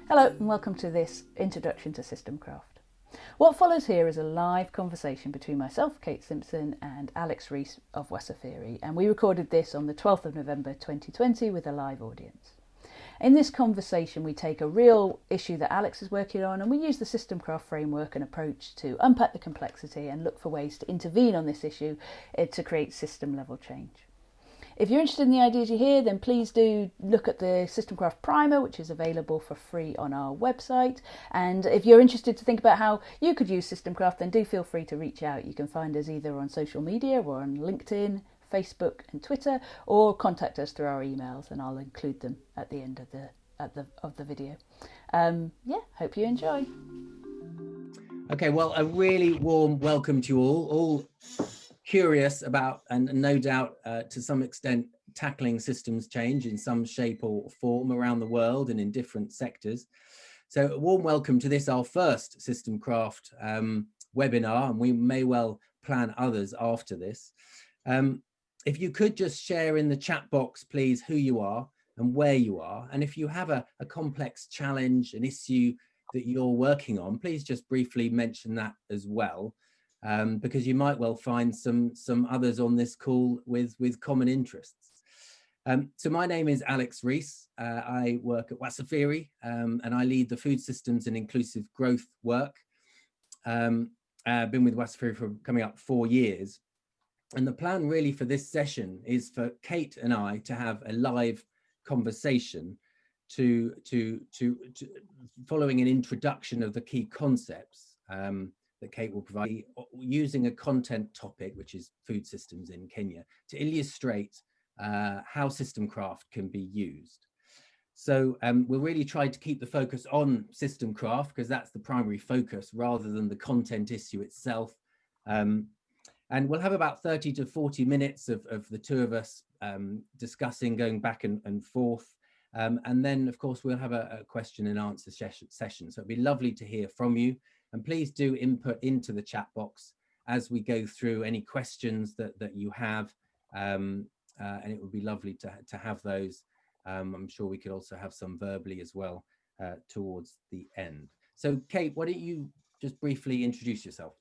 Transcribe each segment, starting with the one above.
Hello and welcome to this introduction to Systemcraft. What follows here is a live conversation between myself, Kate Simpson, and Alex Rees of Wasafiri, and we recorded this on the 12th of November 2020 with a live audience. In this conversation we take a real issue that Alex is working on and we use the Systemcraft framework and approach to unpack the complexity and look for ways to intervene on this issue to create system level change. If you're interested in the ideas you hear, then please do look at the Systemcraft primer, which is available for free on our website. And if you're interested to think about how you could use Systemcraft, then do feel free to reach out. You can find us either on social media or on LinkedIn, Facebook and Twitter, or contact us through our emails, and I'll include them at the end of the video. Hope you enjoy. Okay, well, a really warm welcome to you all curious about, and no doubt to some extent tackling systems change in some shape or form around the world and in different sectors. So a warm welcome to this, our first Systemcraft webinar, and we may well plan others after this. If you could just share in the chat box, please, who you are and where you are. And if you have a complex challenge, an issue that you're working on, please just briefly mention that as well. Because you might well find some others on this call with common interests. So my name is Alex Rees. I work at Wasafiri and I lead the food systems and inclusive growth work. I've been with Wasafiri for coming up 4 years. And the plan really for this session is for Kate and I to have a live conversation to following an introduction of the key concepts that Kate will provide, using a content topic, which is food systems in Kenya, to illustrate how Systemcraft can be used. So we'll really try to keep the focus on Systemcraft because that's the primary focus rather than the content issue itself. And we'll have about 30 to 40 minutes of the two of us discussing, going back and forth. And then, of course, we'll have a question and answer session. So it'd be lovely to hear from you. And please do input into the chat box as we go through any questions that you have. And it would be lovely to have those. I'm sure we could also have some verbally as well towards the end. So Kate, why don't you just briefly introduce yourself?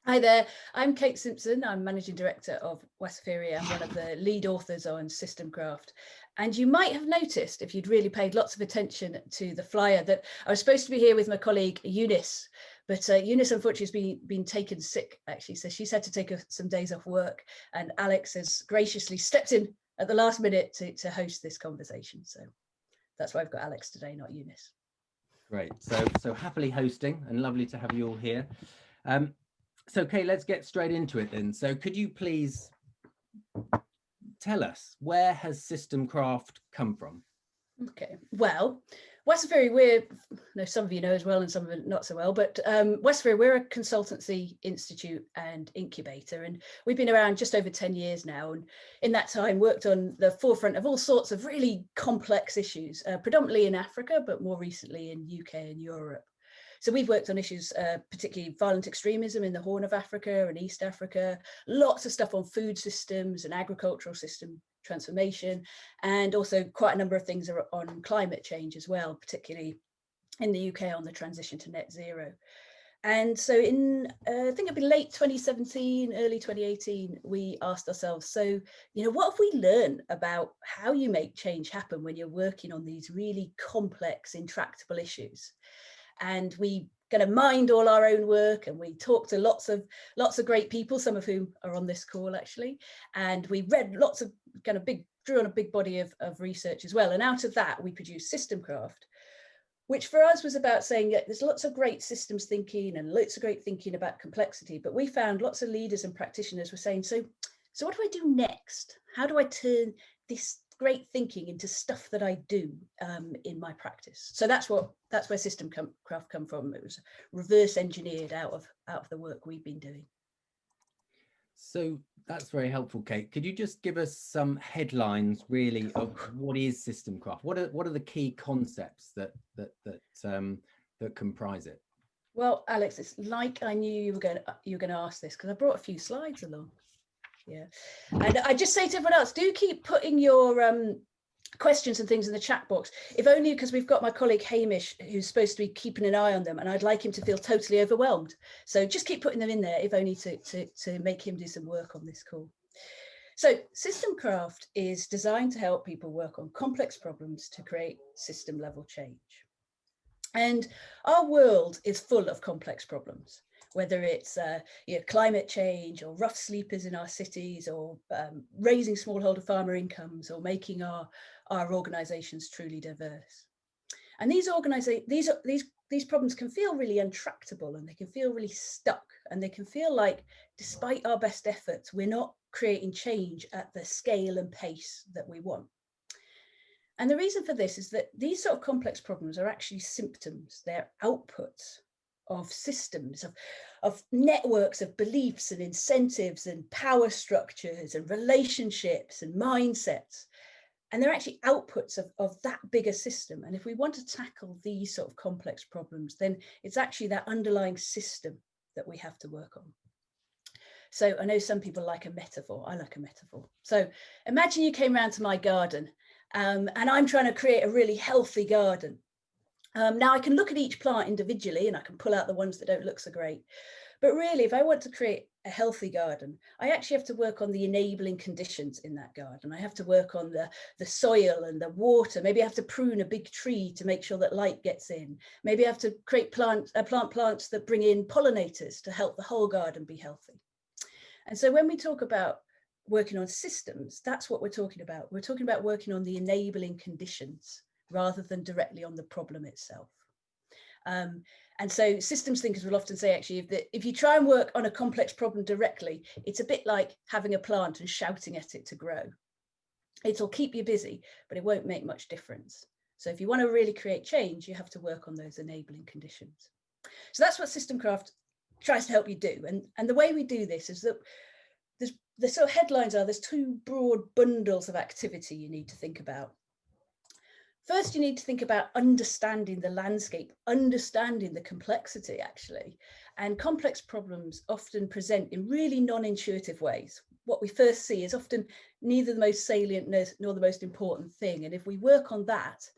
Hi there, I'm Kate Simpson. I'm Managing Director of Wasafiri and one of the lead authors on Systemcraft. And you might have noticed, if you'd really paid lots of attention to the flyer, that I was supposed to be here with my colleague Eunice, but Eunice unfortunately has been taken sick actually, so she's had to take some days off work, and Alex has graciously stepped in at the last minute to host this conversation. So that's why I've got Alex today, not Eunice. Great, so happily hosting and lovely to have you all here. So Kate, let's get straight into it then. So could you please tell us, where has Systemcraft come from? Okay, well, Wasafiri, some of you know as well and some of it not so well, but Wasafiri, we're a consultancy institute and incubator, and we've been around just over 10 years now, and in that time worked on the forefront of all sorts of really complex issues, predominantly in Africa, but more recently in UK and Europe. So we've worked on issues, particularly violent extremism in the Horn of Africa and East Africa, lots of stuff on food systems and agricultural system transformation, and also quite a number of things are on climate change as well, particularly in the UK on the transition to net zero. And so in, I think it'd be late 2017, early 2018, we asked ourselves, so, what have we learned about how you make change happen when you're working on these really complex, intractable issues? And we kind of mined all our own work, and we talked to lots of great people, some of whom are on this call actually, and we read lots of drew on a big body of research as well. And out of that we produced Systemcraft, which for us was about saying that there's lots of great systems thinking and lots of great thinking about complexity, but we found lots of leaders and practitioners were saying, so what do I do next? How do I turn this great thinking into stuff that I do in my practice? So that's where Systemcraft come from. It was reverse engineered out of the work we've been doing. So that's very helpful, Kate. Could you just give us some headlines really of what is Systemcraft? What are the key concepts that comprise it? Well, Alex, it's like I knew you were going to ask this, because I brought a few slides along. Yeah, and I just say to everyone else, do keep putting your questions and things in the chat box, if only because we've got my colleague Hamish, who's supposed to be keeping an eye on them, and I'd like him to feel totally overwhelmed. So just keep putting them in there, if only to make him do some work on this call. So Systemcraft is designed to help people work on complex problems to create system level change. And our world is full of complex problems, whether it's climate change, or rough sleepers in our cities, or raising smallholder farmer incomes, or making our organizations truly diverse. And these problems can feel really intractable, and they can feel really stuck, and they can feel like, despite our best efforts, we're not creating change at the scale and pace that we want. And the reason for this is that these sort of complex problems are actually symptoms. They're outputs of systems, of networks of beliefs and incentives and power structures and relationships and mindsets. And they're actually outputs of that bigger system. And if we want to tackle these sort of complex problems, then it's actually that underlying system that we have to work on. So I know some people like a metaphor. I like a metaphor. So imagine you came around to my garden, and I'm trying to create a really healthy garden. Now I can look at each plant individually, and I can pull out the ones that don't look so great. But really, if I want to create a healthy garden, I actually have to work on the enabling conditions in that garden. I have to work on the soil and the water. Maybe I have to prune a big tree to make sure that light gets in. Maybe I have to create plant plants that bring in pollinators to help the whole garden be healthy. And so when we talk about working on systems, that's what we're talking about. We're talking about working on the enabling conditions rather than directly on the problem itself. And so systems thinkers will often say, actually, if you try and work on a complex problem directly, it's a bit like having a plant and shouting at it to grow. It'll keep you busy, but it won't make much difference. So if you want to really create change, you have to work on those enabling conditions. So that's what Systemcraft tries to help you do. And the way we do this is that the sort of headlines are, there's two broad bundles of activity you need to think about. First, you need to think about understanding the landscape, understanding the complexity, actually. And complex problems often present in really non-intuitive ways. What we first see is often neither the most salient nor the most important thing. And if we work on that,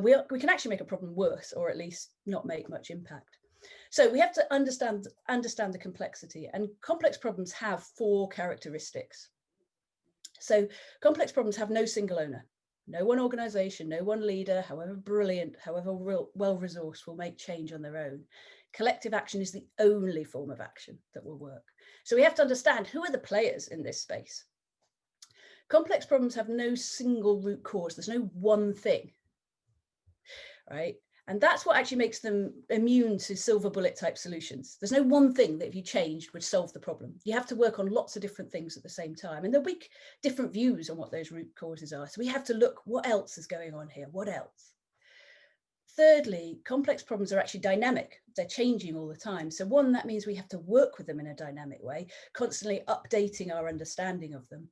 we can actually make a problem worse, or at least not make much impact. So we have to understand the complexity, and complex problems have 4 characteristics. So complex problems have no single owner. No one organization, no one leader, however brilliant, however well-resourced, will make change on their own. Collective action is the only form of action that will work. So we have to understand, who are the players in this space? Complex problems have no single root cause. There's no one thing, right? And that's what actually makes them immune to silver bullet type solutions. There's no one thing that if you changed would solve the problem. You have to work on lots of different things at the same time. And there'll be different views on what those root causes are. So we have to look, what else is going on here? What else? Thirdly, complex problems are actually dynamic. They're changing all the time. So one, that means we have to work with them in a dynamic way, constantly updating our understanding of them.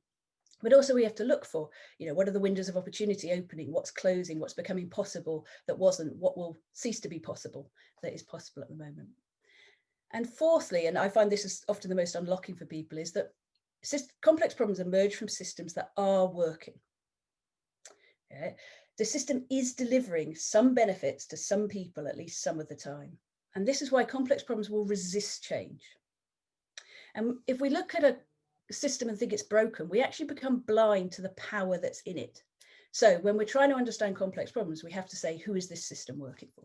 But also we have to look for, what are the windows of opportunity opening, what's closing, what's becoming possible that wasn't, what will cease to be possible that is possible at the moment. And fourthly, and I find this is often the most unlocking for people, is that complex problems emerge from systems that are working. Yeah. The system is delivering some benefits to some people at least some of the time. And this is why complex problems will resist change. And if we look at a system and think it's broken, we actually become blind to the power that's in it. So when we're trying to understand complex problems, we have to say, who is this system working for?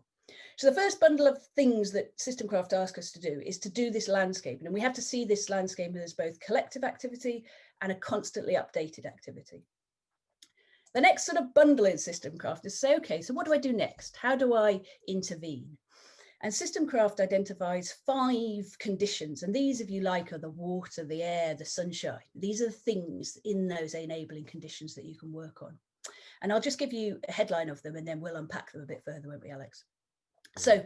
So the first bundle of things that Systemcraft asks us to do is to do this landscape. And we have to see this landscape as both collective activity and a constantly updated activity. The next sort of bundle in Systemcraft is say, okay, so what do I do next? How do I intervene? And Systemcraft identifies 5 conditions, and these, if you like, are the water, the air, the sunshine. These are the things in those enabling conditions that you can work on. And I'll just give you a headline of them, and then we'll unpack them a bit further, won't we, Alex? So,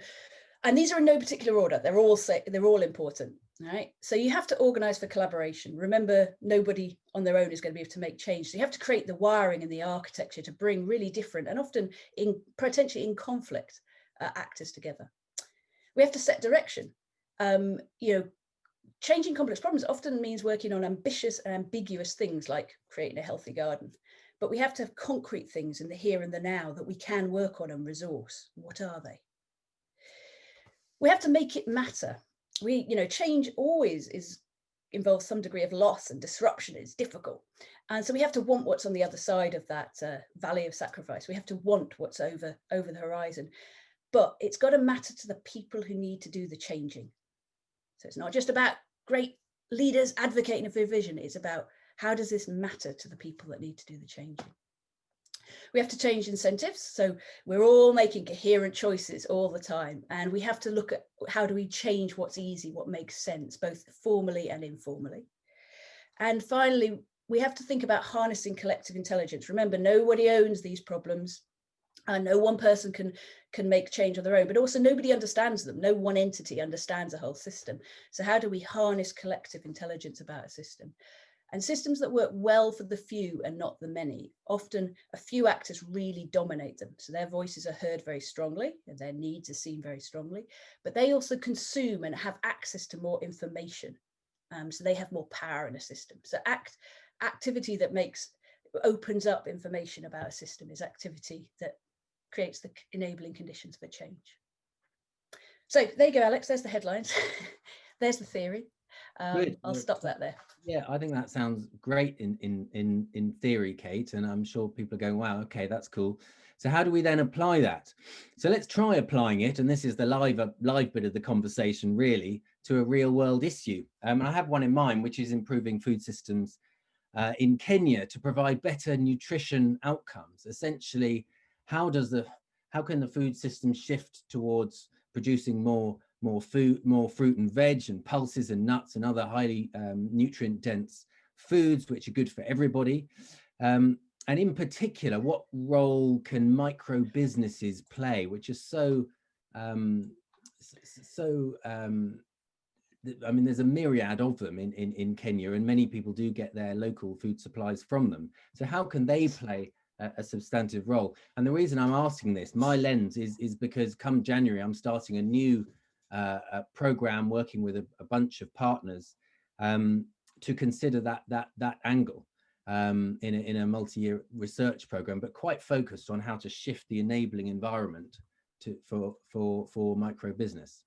and these are in no particular order. They're all important, right? So you have to organize for collaboration. Remember, nobody on their own is going to be able to make change. So you have to create the wiring and the architecture to bring really different and often potentially in conflict actors together. We have to set direction. Changing complex problems often means working on ambitious and ambiguous things like creating a healthy garden. but we have to have concrete things in the here and the now that we can work on and resource. What are they? We have to make it matter. Change always involves some degree of loss and disruption. It's difficult. And so we have to want what's on the other side of that valley of sacrifice. We have to want what's over the horizon. But it's got to matter to the people who need to do the changing. So it's not just about great leaders advocating for a vision. It's about, how does this matter to the people that need to do the changing? We have to change incentives. So we're all making coherent choices all the time. And we have to look at, how do we change what's easy, what makes sense, both formally and informally. And finally, we have to think about harnessing collective intelligence. Remember, nobody owns these problems. No one person can make change on their own, but also nobody understands them. No one entity understands a whole system. So how do we harness collective intelligence about a system? And systems that work well for the few and not the many, often a few actors really dominate them. So their voices are heard very strongly and their needs are seen very strongly, but they also consume and have access to more information. So they have more power in a system. So activity that opens up information about a system is activity that creates the enabling conditions for change. So there you go, Alex, there's the headlines. There's the theory. I'll stop that there. Yeah, I think that sounds great in theory, Kate, and I'm sure people are going, wow, okay, that's cool. So how do we then apply that? So let's try applying it, and this is the live bit of the conversation, really, to a real world issue. I have one in mind, which is improving food systems in Kenya to provide better nutrition outcomes. Essentially, how can the food system shift towards producing more fruit and veg and pulses and nuts and other highly nutrient dense foods which are good for everybody, and in particular, what role can micro businesses play, which are so I mean, there's a myriad of them in Kenya, and many people do get their local food supplies from them. So how can they play a substantive role? And the reason I'm asking this, my lens is because come January, I'm starting a new program working with a bunch of partners to consider that angle in a multi-year research program, but quite focused on how to shift the enabling environment for micro business.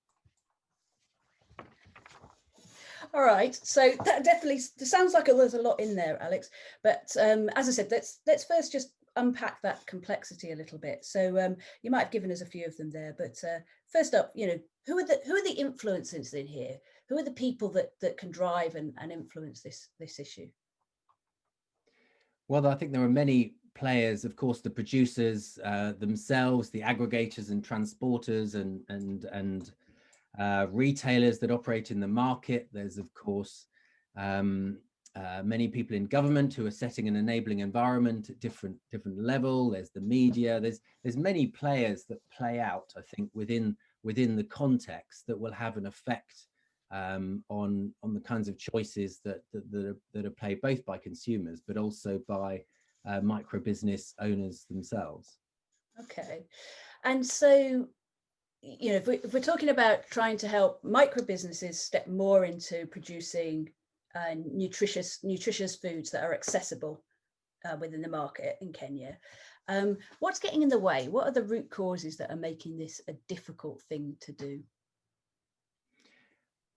All right, so that definitely sounds like there's a lot in there, Alex. But as I said, let's first just unpack that complexity a little bit. So you might have given us a few of them there, but first up, who are the influencers in here? Who are the people that can drive and influence this issue? Well, I think there are many players, of course, the producers themselves, the aggregators and transporters and retailers that operate in the market. There's, of course, many people in government who are setting an enabling environment at different level. There's the media. There's many players that play out, I think, within the context that will have an effect on the kinds of choices that are played both by consumers but also by micro business owners themselves. Okay, and so if we're talking about trying to help micro businesses step more into producing nutritious foods that are accessible within the market in Kenya, what's getting in the way? What are the root causes that are making this a difficult thing to do?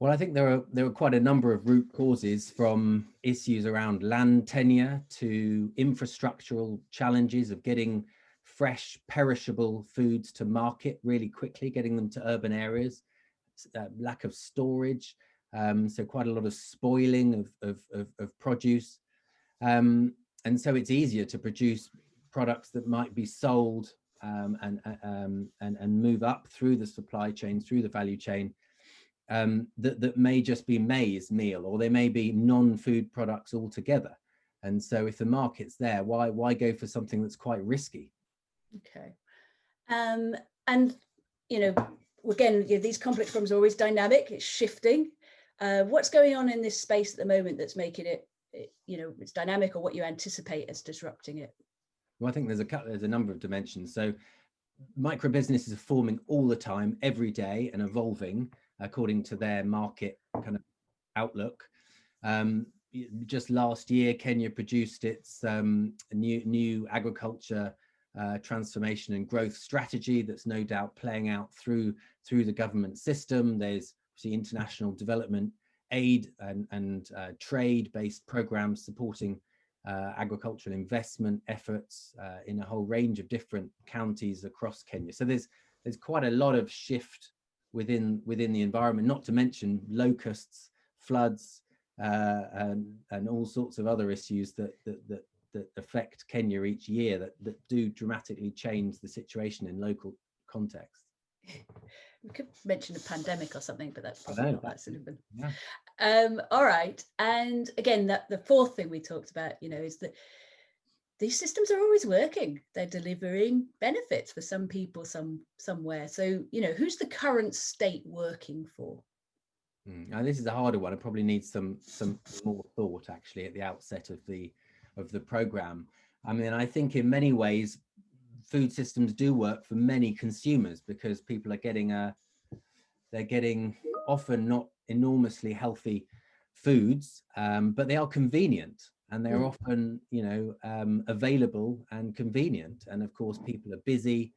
Well, I think there are quite a number of root causes, from issues around land tenure to infrastructural challenges of getting fresh, perishable foods to market really quickly, getting them to urban areas, lack of storage, so quite a lot of spoiling of produce. And so it's easier to produce products that might be sold and move up through the supply chain, through the value chain, that may just be maize meal, or they may be non-food products altogether. And so if the market's there, why go for something that's quite risky? Okay. And again, these complex problems are always dynamic, it's shifting. What's going on in this space at the moment that's making it it's dynamic, or what you anticipate as disrupting it? Well, I think there's a number of dimensions. So micro businesses are forming all the time, every day, and evolving according to their market kind of outlook. just last year, Kenya produced its new agriculture transformation and growth strategy that's no doubt playing out through the government system. There's the international development aid and trade-based programs supporting agricultural investment efforts in a whole range of different counties across Kenya. So there's quite a lot of shift within the environment, not to mention locusts, floods, and all sorts of other issues that affect Kenya each year that do dramatically change the situation in local context. We could mention a pandemic or something, but that's probably not that significant. Yeah. All right. And again, the fourth thing we talked about, is that these systems are always working. They're delivering benefits for some people, somewhere. So, who's the current state working for? Now, this is a harder one. It probably needs some more thought actually at the outset of the program. I mean, I think in many ways, food systems do work for many consumers because people are getting often not enormously healthy foods, but they are convenient and they're often, available and convenient. And of course, people are busy.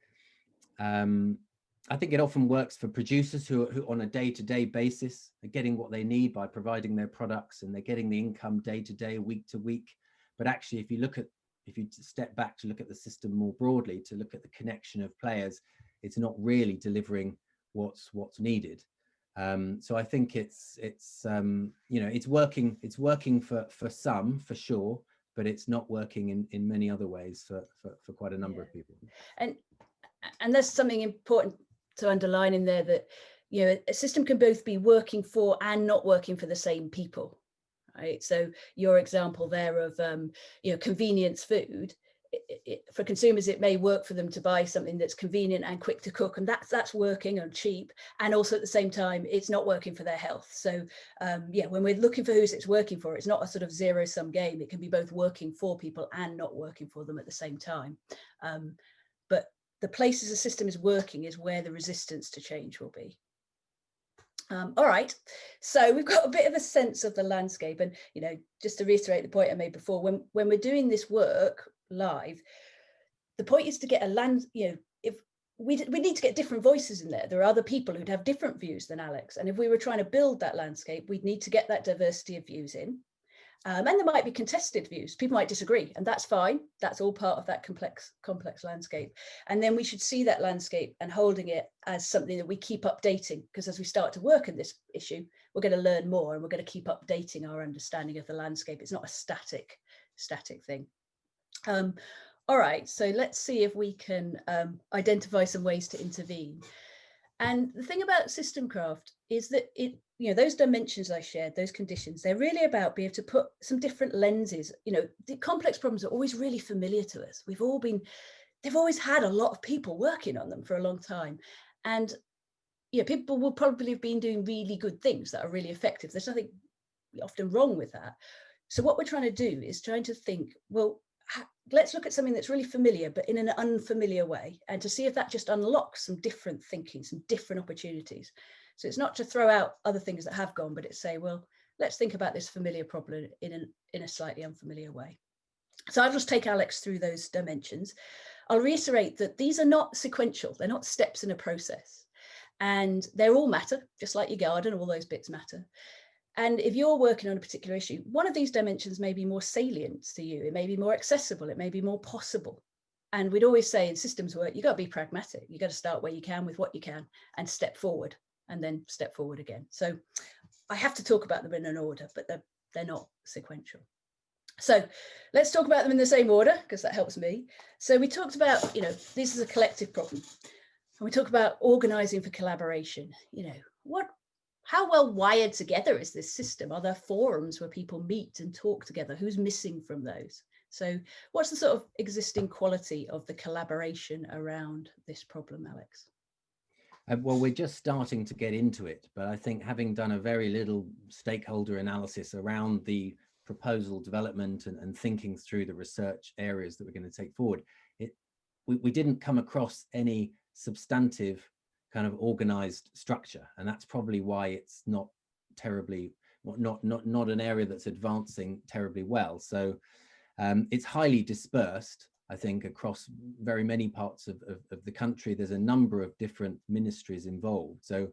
I think it often works for producers who on a day-to-day basis are getting what they need by providing their products, and they're getting the income day-to-day, week-to-week. But actually, if you step back to look at the system more broadly, to look at the connection of players, it's not really delivering what's needed. So I think it's working for some, for sure, but it's not working in many other ways for quite a number of people. And there's something important to underline in there, that a system can both be working for and not working for the same people, right? So your example there of convenience food, for consumers it may work for them to buy something that's convenient and quick to cook, and that's working and cheap, and also at the same time it's not working for their health. So when we're looking for who's it's working for, it's not a sort of zero-sum game. It can be both working for people and not working for them at the same time. But the places the system is working is where the resistance to change will be. All right, so we've got a bit of a sense of the landscape, and just to reiterate the point I made before, when we're doing this work live, the point is to get if we need to get different voices in there. There are other people who'd have different views than Alex, and if we were trying to build that landscape, we'd need to get that diversity of views in. And there might be contested views. People might disagree, and that's fine. That's all part of that complex landscape. And then we should see that landscape and holding it as something that we keep updating, because as we start to work in this issue, we're going to learn more, and we're going to keep updating our understanding of the landscape. It's not a static thing. All right, so let's see if we can identify some ways to intervene. And the thing about Systemcraft is that those dimensions I shared, those conditions, they're really about being able to put some different lenses. The complex problems are always really familiar to us. They've always had a lot of people working on them for a long time. And people will probably have been doing really good things that are really effective. There's nothing often wrong with that. So what we're trying to do is trying to think, well, let's look at something that's really familiar, but in an unfamiliar way, and to see if that just unlocks some different thinking, some different opportunities. So it's not to throw out other things that have gone, but it's say, well, let's think about this familiar problem in a slightly unfamiliar way. So I'll just take Alex through those dimensions. I'll reiterate that these are not sequential. They're not steps in a process, and they're all matter, just like your garden, all those bits matter. And if you're working on a particular issue, one of these dimensions may be more salient to you. It may be more accessible. It may be more possible. And we'd always say in systems work, you've got to be pragmatic. You've got to start where you can with what you can and step forward, and then step forward again. So I have to talk about them in an order, but they're not sequential. So let's talk about them in the same order, because that helps me. So we talked about, this is a collective problem. And we talk about organizing for collaboration. How well wired together is this system? Are there forums where people meet and talk together? Who's missing from those? So what's the sort of existing quality of the collaboration around this problem, Alex? Well, we're just starting to get into it, but I think having done a very little stakeholder analysis around the proposal development and thinking through the research areas that we're going to take forward, we didn't come across any substantive kind of organized structure, and that's probably why it's not terribly not an area that's advancing terribly well. So it's highly dispersed, I think, across very many parts of the country. There's a number of different ministries involved. So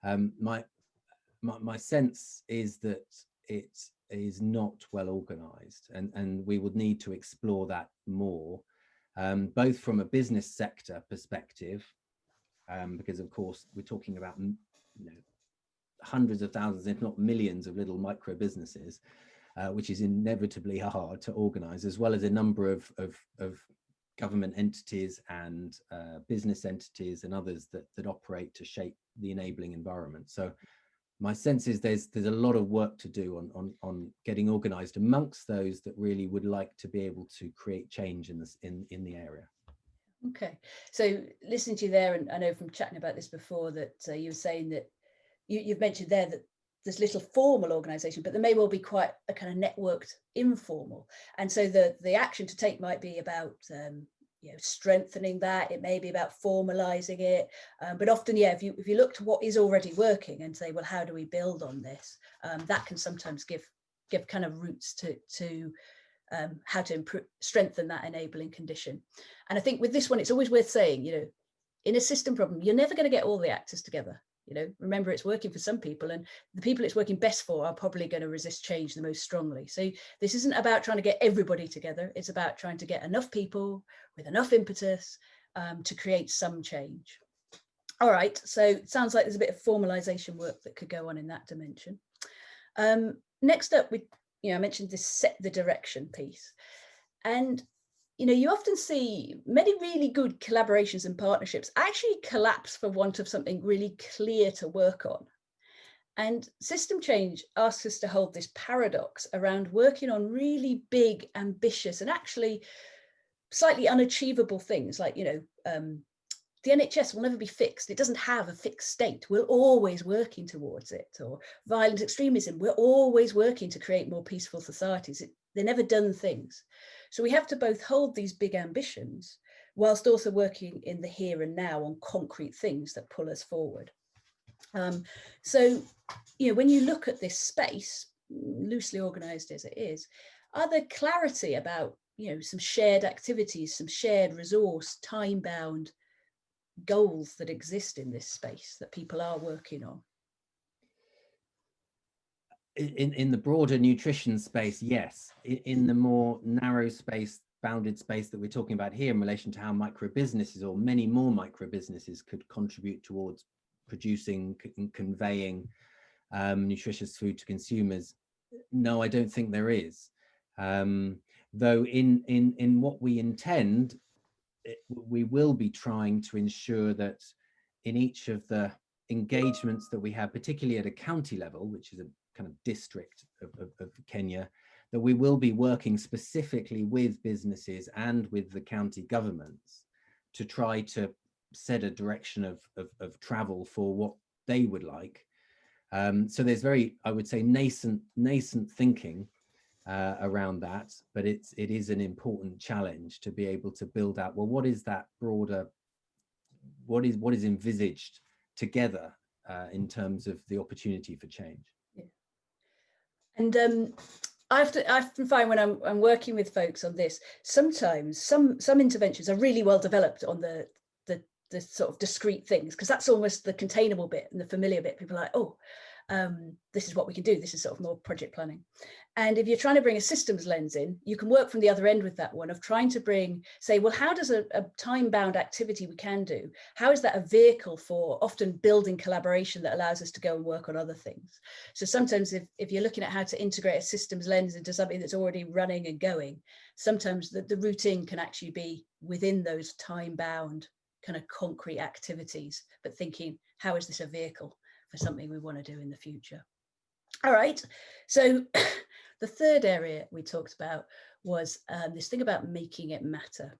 my sense is that it is not well organized, and we would need to explore that more, both from a business sector perspective, because of course we're talking about hundreds of thousands, if not millions, of little micro businesses, which is inevitably hard to organize, as well as a number of government entities and business entities and others that operate to shape the enabling environment. So my sense is there's a lot of work to do on getting organized amongst those that really would like to be able to create change in the area. Okay, so listening to you there, and I know from chatting about this before that you were saying that you've mentioned there that there's little formal organisation, but there may well be quite a kind of networked informal. And so the action to take might be about strengthening that. It may be about formalising it. But often, if you look to what is already working and say, well, how do we build on this? That can sometimes give kind of roots to how to strengthen that enabling condition. And I think with this one, it's always worth saying, in a system problem, you're never going to get all the actors together. Remember, it's working for some people, and the people it's working best for are probably going to resist change the most strongly. So this isn't about trying to get everybody together. It's about trying to get enough people with enough impetus to create some change. All right, so it sounds like there's a bit of formalization work that could go on in that dimension. Next up, I mentioned this set the direction piece. And you often see many really good collaborations and partnerships actually collapse for want of something really clear to work on. And system change asks us to hold this paradox around working on really big, ambitious, and actually slightly unachievable things like, the NHS will never be fixed. It doesn't have a fixed state. We're always working towards it. Or violent extremism, we're always working to create more peaceful societies. They're never done things. So we have to both hold these big ambitions whilst also working in the here and now on concrete things that pull us forward. So, when you look at this space, loosely organised as it is, are there clarity about, some shared activities, some shared resource, time-bound goals that exist in this space that people are working on? In the broader nutrition space, yes. In the more narrow space, bounded space that we're talking about here in relation to how micro businesses or many more micro businesses could contribute towards producing and conveying nutritious food to consumers, no, I don't think there is. Though in what we intend, we will be trying to ensure that in each of the engagements that we have, particularly at a county level, which is a kind of district of Kenya, that we will be working specifically with businesses and with the county governments to try to set a direction of travel for what they would like. So there's very, I would say, nascent thinking around that, but it is an important challenge to be able to build out, well, what is that broader, what is envisaged together in terms of the opportunity for change. Yeah. And I often find when I'm working with folks on this, sometimes some interventions are really well developed on the sort of discrete things, because that's almost the containable bit and the familiar bit. People are like, oh, this is what we can do. This is sort of more project planning. And if you're trying to bring a systems lens in, you can work from the other end with that one of trying to say, well, how does a time-bound activity we can do, how is that a vehicle for often building collaboration that allows us to go and work on other things? So sometimes if you're looking at how to integrate a systems lens into something that's already running and going, sometimes the routine can actually be within those time-bound kind of concrete activities, but thinking, how is this a vehicle for something we want to do in the future? All right, so the third area we talked about was this thing about making it matter.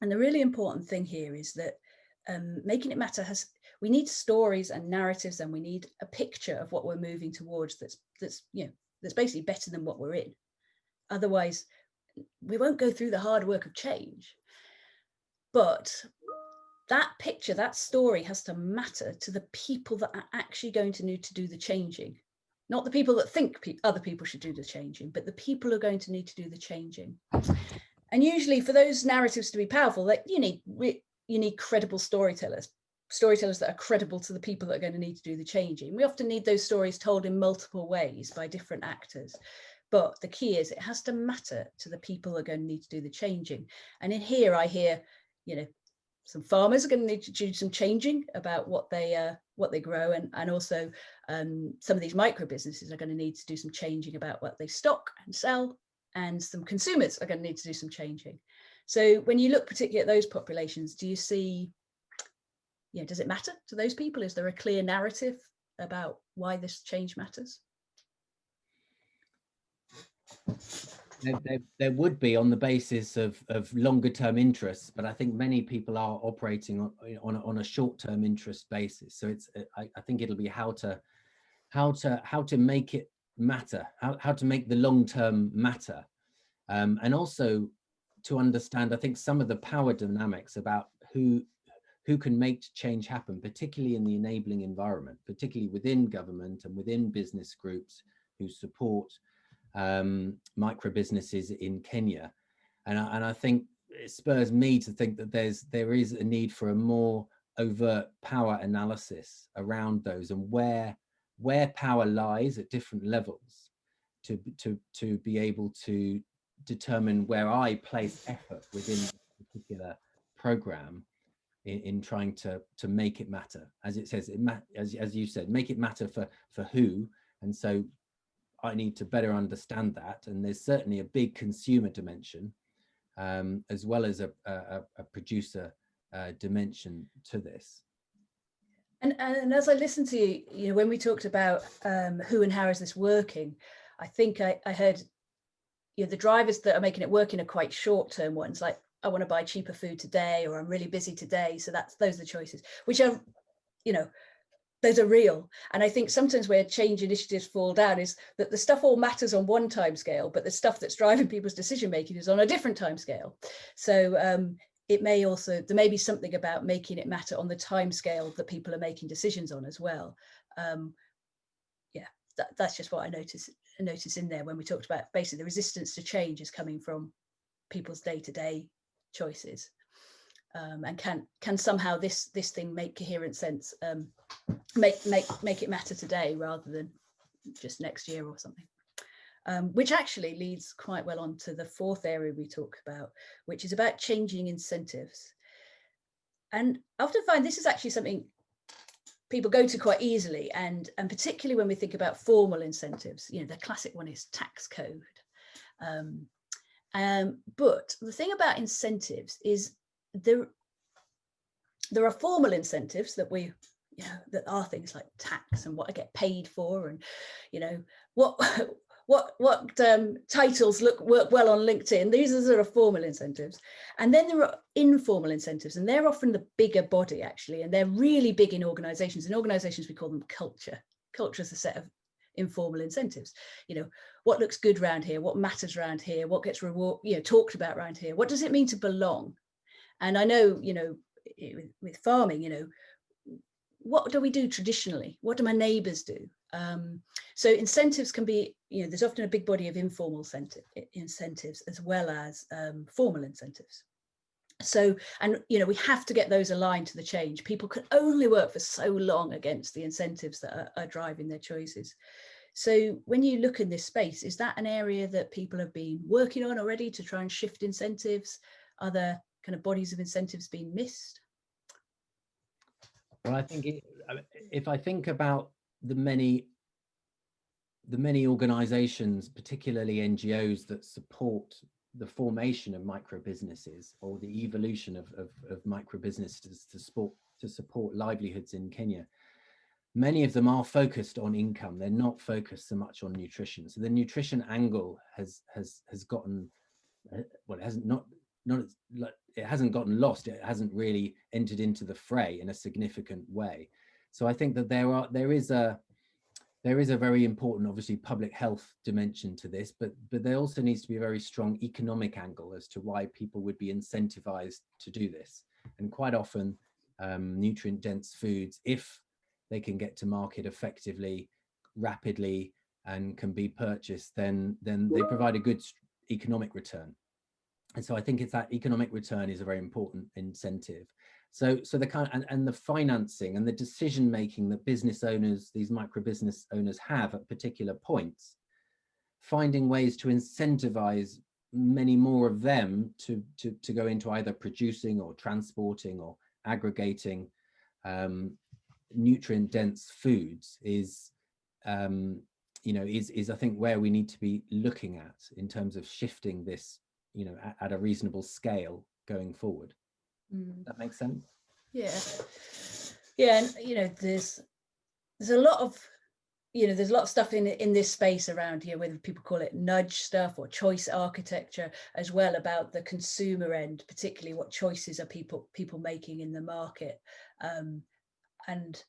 And the really important thing here is that making it matter we need stories and narratives, and we need a picture of what we're moving towards that's basically better than what we're in. Otherwise, we won't go through the hard work of change. But that picture, that story has to matter to the people that are actually going to need to do the changing. not the people that think other people should do the changing, but the people who are going to need to do the changing. And usually for those narratives to be powerful, that you need credible storytellers that are credible to the people that are going to need to do the changing. We often need those stories told in multiple ways by different actors. But the key is it has to matter to the people that are going to need to do the changing. And in here, I hear, some farmers are going to need to do some changing about what they grow, and also some of these micro businesses are going to need to do some changing about what they stock and sell, and some consumers are going to need to do some changing. So when you look particularly at those populations, do you see, does it matter to those people? Is there a clear narrative about why this change matters? There would be, on the basis of longer term interests, but I think many people are operating on a short term interest basis. So it's I think it'll be how to make it matter, how to make the long term matter, and also to understand, I think, some of the power dynamics about who can make change happen, particularly in the enabling environment, particularly within government and within business groups who support micro businesses in Kenya. And I think it spurs me to think that there is a need for a more overt power analysis around those, and where power lies at different levels, to be able to determine where I place effort within a particular program in trying to make it matter. As it says, as you said, make it matter for who. And so I need to better understand that. And there's certainly a big consumer dimension, as well as a producer dimension to this. And as I listened to you, when we talked about who and how is this working, I think I heard, the drivers that are making it working are quite short-term ones, like I want to buy cheaper food today, or I'm really busy today. So those are the choices, which are, those are real. And I think sometimes where change initiatives fall down is that the stuff all matters on one time scale, but the stuff that's driving people's decision making is on a different time scale. So there may be something about making it matter on the time scale that people are making decisions on as well. That's just what I noticed in there when we talked about basically the resistance to change is coming from people's day-to-day choices. And can somehow this thing make coherent sense, make it matter today rather than just next year or something, which actually leads quite well on to the fourth area we talk about, which is about changing incentives. And I often find this is actually something people go to quite easily, and particularly when we think about formal incentives, the classic one is tax code. But the thing about incentives is there are formal incentives that that are things like tax and what I get paid for, and what titles work well on LinkedIn. These are sort of formal incentives. And then there are informal incentives, and they're often the bigger body actually, and they're really big in organizations. In organizations we call them culture. Culture is a set of informal incentives. What looks good around here, what matters around here, what gets talked about around here, what does it mean to belong? And I know, with farming, what do we do traditionally? What do my neighbors do? So incentives can be, there's often a big body of informal incentives as well as formal incentives. So, and, we have to get those aligned to the change. People can only work for so long against the incentives that are driving their choices. So when you look in this space, is that an area that people have been working on already to try and shift incentives? Are there kind of bodies of incentives being missed? Well, I think if I think about the many organizations, particularly NGOs, that support the formation of micro businesses or the evolution of micro businesses to support livelihoods in Kenya, many of them are focused on income. They're not focused so much on nutrition. So the nutrition angle has gotten, well, it hasn't gotten lost. It hasn't really entered into the fray in a significant way. So I think that there is a very important, obviously, public health dimension to this, but there also needs to be a very strong economic angle as to why people would be incentivized to do this. And quite often, nutrient dense foods, if they can get to market effectively, rapidly, and can be purchased, then they provide a good economic return. And so I think it's that economic return is a very important incentive. So the kind and the financing and the decision making that business owners, these micro business owners, have at particular points, finding ways to incentivize many more of them to go into either producing or transporting or aggregating nutrient dense foods is is I think where we need to be looking at in terms of shifting this, at a reasonable scale going forward. That makes sense. Yeah, and there's a lot of there's a lot of stuff in this space around here, whether people call it nudge stuff or choice architecture, as well, about the consumer end, particularly what choices are people making in the market. And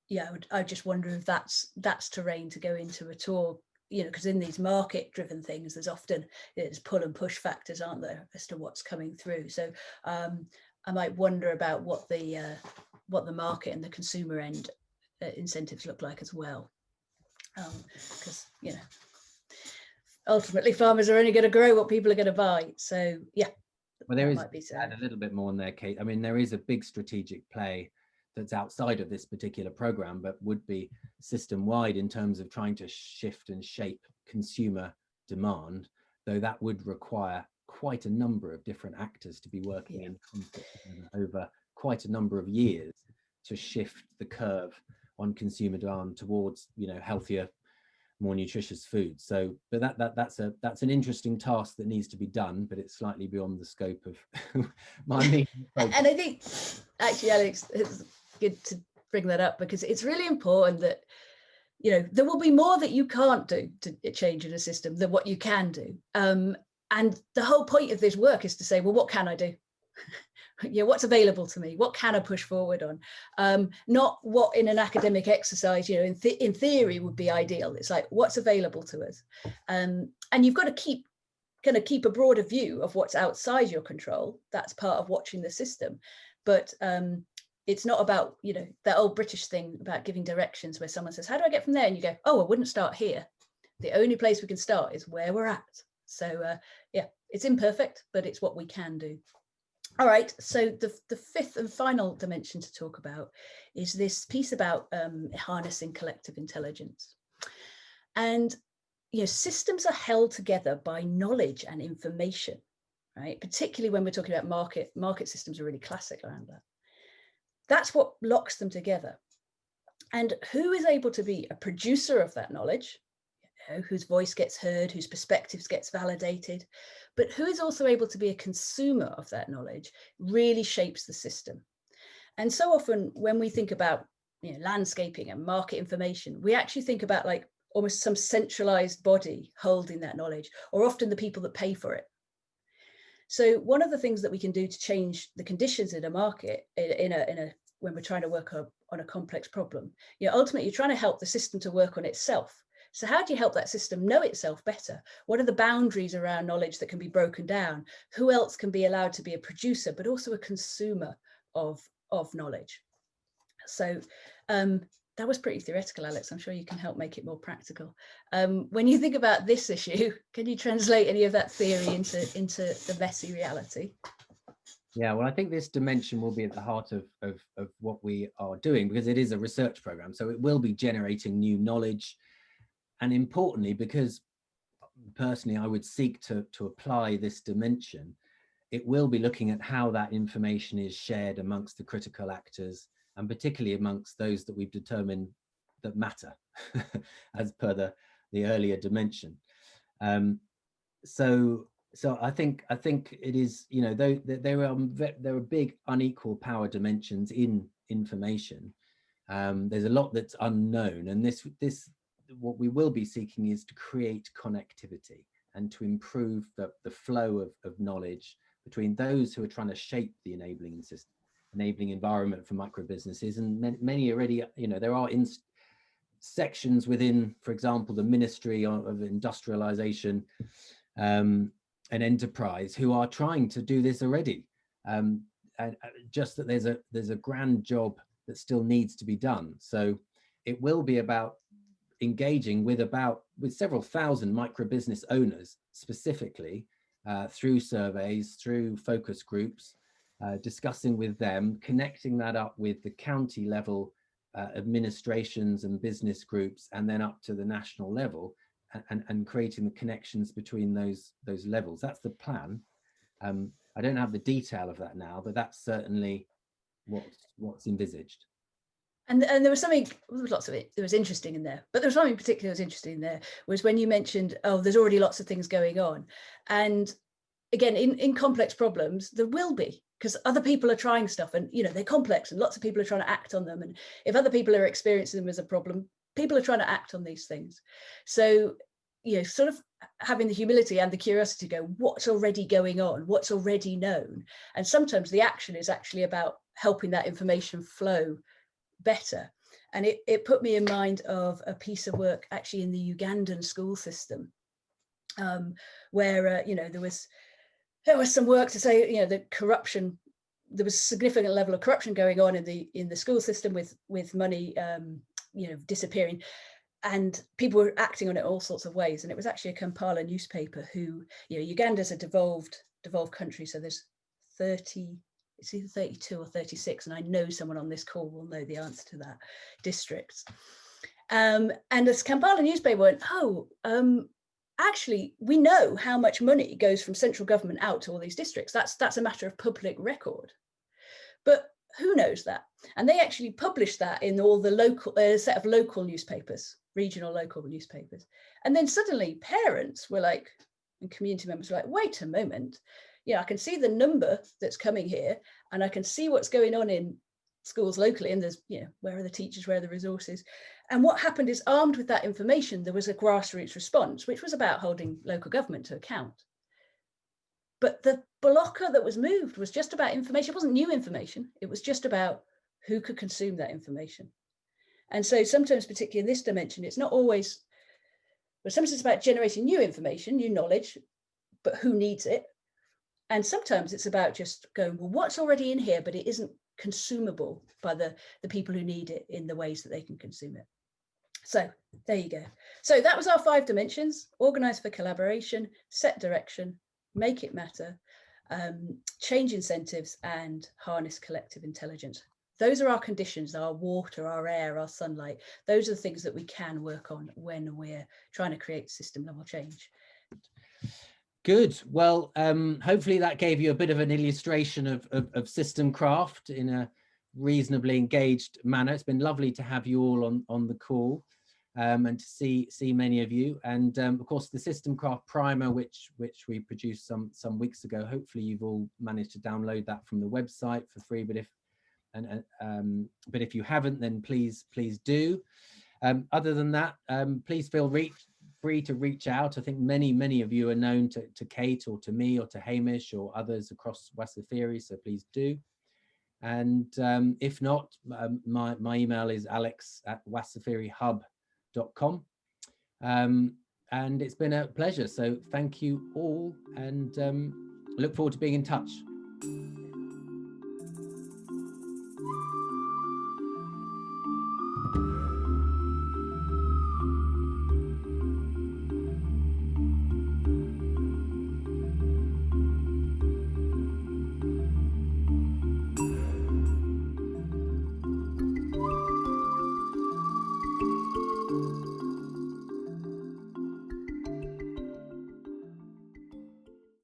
yeah, I just wonder if that's terrain to go into at all, because in these market driven things, there's often there's pull and push factors, aren't there, as to what's coming through. So I might wonder about what the market and the consumer end incentives look like as well, because ultimately farmers are only going to grow what people are going to buy. So yeah, well, there is, add a little bit more on there, Kate. I mean, there is a big strategic play that's outside of this particular program, but would be system wide in terms of trying to shift and shape consumer demand, though that would require quite a number of different actors to be working in concert over quite a number of years to shift the curve on consumer demand towards healthier, more nutritious food. So but that's an interesting task that needs to be done, but it's slightly beyond the scope of my meeting. And I think actually, Alex, it's good to bring that up, because it's really important that there will be more that you can't do to change in a system than what you can do, and the whole point of this work is to say, well, what can I do? What's available to me? What can I push forward on? Not what in an academic exercise, in theory would be ideal. It's like, what's available to us? And you've got to keep a broader view of what's outside your control. That's part of watching the system. But it's not about, that old British thing about giving directions where someone says, how do I get from there? And you go, oh, I wouldn't start here. The only place we can start is where we're at. So it's imperfect, but it's what we can do. All right, so the fifth and final dimension to talk about is this piece about harnessing collective intelligence. And systems are held together by knowledge and information, right? Particularly when we're talking about market systems are really classic around that. That's what locks them together. And who is able to be a producer of that knowledge, whose voice gets heard, whose perspectives gets validated, but who is also able to be a consumer of that knowledge, really shapes the system. And so often when we think about landscaping and market information, we actually think about like almost some centralized body holding that knowledge, or often the people that pay for it. So one of the things that we can do to change the conditions in a market, when we're trying to work on a complex problem, ultimately you're trying to help the system to work on itself. So how do you help that system know itself better? What are the boundaries around knowledge that can be broken down? Who else can be allowed to be a producer, but also a consumer of knowledge? So that was pretty theoretical, Alex. I'm sure you can help make it more practical. When you think about this issue, can you translate any of that theory into the messy reality? Yeah, well, I think this dimension will be at the heart of what we are doing, because it is a research program. So it will be generating new knowledge. And importantly, because personally, I would seek to apply this dimension, it will be looking at how that information is shared amongst the critical actors, and particularly amongst those that we've determined that matter, as per the earlier dimension. So I think it is, though there are big unequal power dimensions in information. There's a lot that's unknown, and this what we will be seeking is to create connectivity and to improve the flow of knowledge between those who are trying to shape the enabling environment for micro businesses, and many already, there are sections within, for example, the Ministry of Industrialization and Enterprise, who are trying to do this already. And just that there's a grand job that still needs to be done. So it will be about engaging with several thousand micro business owners specifically through surveys, through focus groups, discussing with them, connecting that up with the county level administrations and business groups, and then up to the national level, and creating the connections between those levels. That's the plan. I don't have the detail of that now, but that's certainly what's envisaged. And there was something, there was lots of it, there was interesting in there, but there was something particularly that was interesting in there, was when you mentioned, oh, there's already lots of things going on. And again, in complex problems, there will be, because other people are trying stuff, and they're complex and lots of people are trying to act on them. And if other people are experiencing them as a problem, people are trying to act on these things. So, sort of having the humility and the curiosity to go, what's already going on, what's already known. And sometimes the action is actually about helping that information flow better. And it put me in mind of a piece of work actually in the Ugandan school system, where there was some work to say, the corruption, there was a significant level of corruption going on in the school system with money, disappearing, and people were acting on it all sorts of ways. And it was actually a Kampala newspaper who, Uganda's a devolved country, so there's it's either 32 or 36, and I know someone on this call will know the answer to that, districts. And this Kampala newspaper went, actually, we know how much money goes from central government out to all these districts. That's a matter of public record. But who knows that? And they actually published that in all the local set of local newspapers, regional local newspapers. And then suddenly parents were like, and community members were like, wait a moment, I can see the number that's coming here, and I can see what's going on in schools locally, and there's, where are the teachers, where are the resources? And what happened is, armed with that information, there was a grassroots response, which was about holding local government to account. But the blocker that was moved was just about information. It wasn't new information. It was just about who could consume that information. And so sometimes, particularly in this dimension, it's not always, but sometimes it's about generating new information, new knowledge, but who needs it? And sometimes it's about just going, well, what's already in here, but it isn't consumable by the people who need it in the ways that they can consume it. So there you go. So that was our 5 dimensions: organize for collaboration, set direction, make it matter, change incentives, and harness collective intelligence. Those are our conditions: our water, our air, our sunlight. Those are the things that we can work on when we're trying to create system level change. Good. Well, hopefully that gave you a bit of an illustration of Systemcraft in a reasonably engaged manner. It's been lovely to have you all on the call, and to see many of you. And of course, the Systemcraft primer, which we produced some weeks ago. Hopefully, you've all managed to download that from the website for free. But if you haven't, then please do. Other than that, please feel free to reach out. I think many of you are known to Kate, or to me, or to Hamish, or others across Wasafiri, so please do. And if not, my email is alex@wasafirihub.com. And it's been a pleasure, so thank you all, and look forward to being in touch.